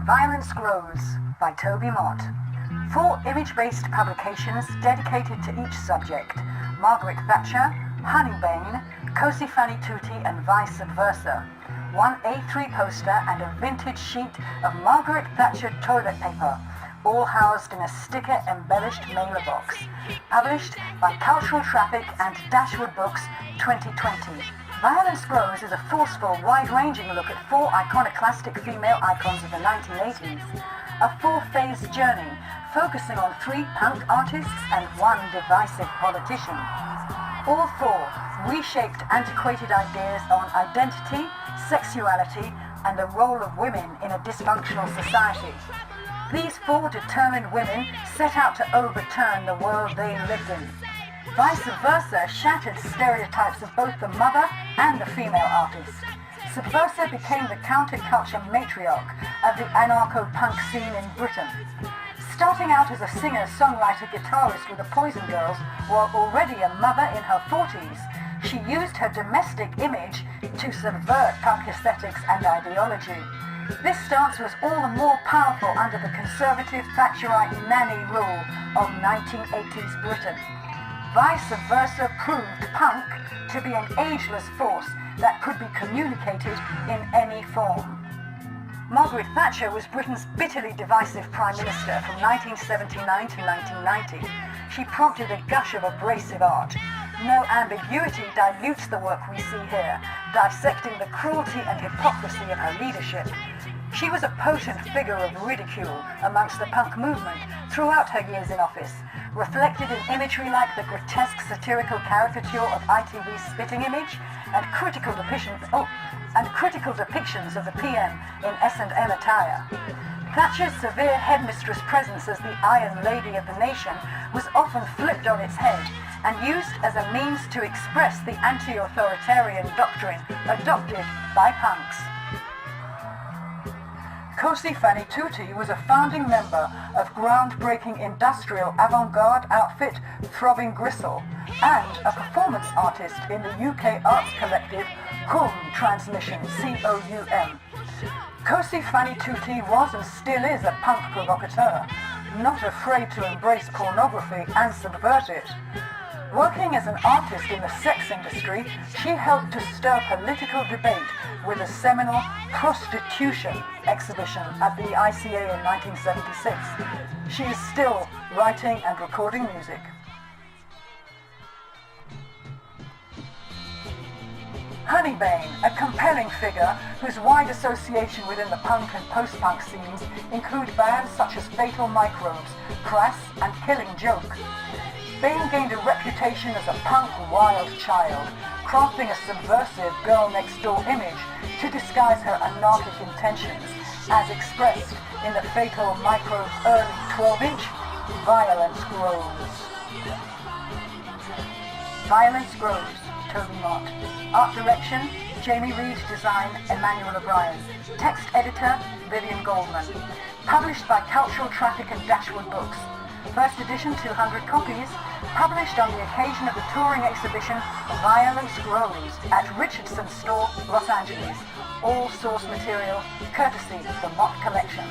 Violence Grows by Toby Mott. 4 image-based publications dedicated to each subject: Margaret Thatcher, Honeybane, Cosi Fanny Tutti, and Vice Versa. 1 A3 poster and a vintage sheet of Margaret Thatcher toilet paper, all housed in a sticker-embellished mailer box. Published by Cultural Traffic and Dashwood Books, 2020. Violence Grows is a forceful, wide-ranging look at 4 iconoclastic female icons of the 1980s. A 4-phase journey, focusing on 3 punk artists and 1 divisive politician. All 4 reshaped antiquated ideas on identity, sexuality, and the role of women in a dysfunctional society. These 4 determined women set out to overturn the world they lived in. Vice Versa shattered stereotypes of both the mother and the female artist. Subversa became the counterculture matriarch of the anarcho-punk scene in Britain. Starting out as a singer, songwriter, guitarist with the Poison Girls, while already a mother in her 40s, she used her domestic image to subvert punk aesthetics and ideology. This stance was all the more powerful under the conservative Thatcherite nanny rule of 1980s Britain. Vice Versa proved punk to be an ageless force that could be communicated in any form. Margaret Thatcher was Britain's bitterly divisive Prime Minister from 1979 to 1990. She prompted a gush of abrasive art. No ambiguity dilutes the work we see here, dissecting the cruelty and hypocrisy of her leadership. She was a potent figure of ridicule amongst the punk movement throughout her years in office, reflected in imagery like the grotesque satirical caricature of ITV's Spitting Image and critical depictions of the PM in S&M attire. Thatcher's severe headmistress presence as the Iron Lady of the nation was often flipped on its head and used as a means to express the anti-authoritarian doctrine adopted by punks. Cosi Fanny Tutti was a founding member of groundbreaking industrial avant-garde outfit Throbbing Gristle and a performance artist in the UK arts collective Coum Transmission, C-O-U-M. Cosi Fanny Tutti was and still is a punk provocateur, not afraid to embrace pornography and subvert it. Working as an artist in the sex industry, she helped to stir political debate with a seminal Prostitution exhibition at the ICA in 1976. She is still writing and recording music. Honeybane, a compelling figure whose wide association within the punk and post-punk scenes include bands such as Fatal Microbes, Crass, and Killing Joke. Bane gained a reputation as a punk wild child, crafting a subversive girl-next-door image to disguise her anarchic intentions, as expressed in the Fatal Microbes' early 12-inch Violence Grows. Violence Grows, Toby Mott. Art direction, Jamie Reed. Design, Emmanuel O'Brien. Text editor, Vivian Goldman. Published by Cultural Traffic and Dashwood Books. First edition, 200 copies. Published on the occasion of the touring exhibition Violence Grows at Richardson Store, Los Angeles. All source material courtesy the Mott Collection.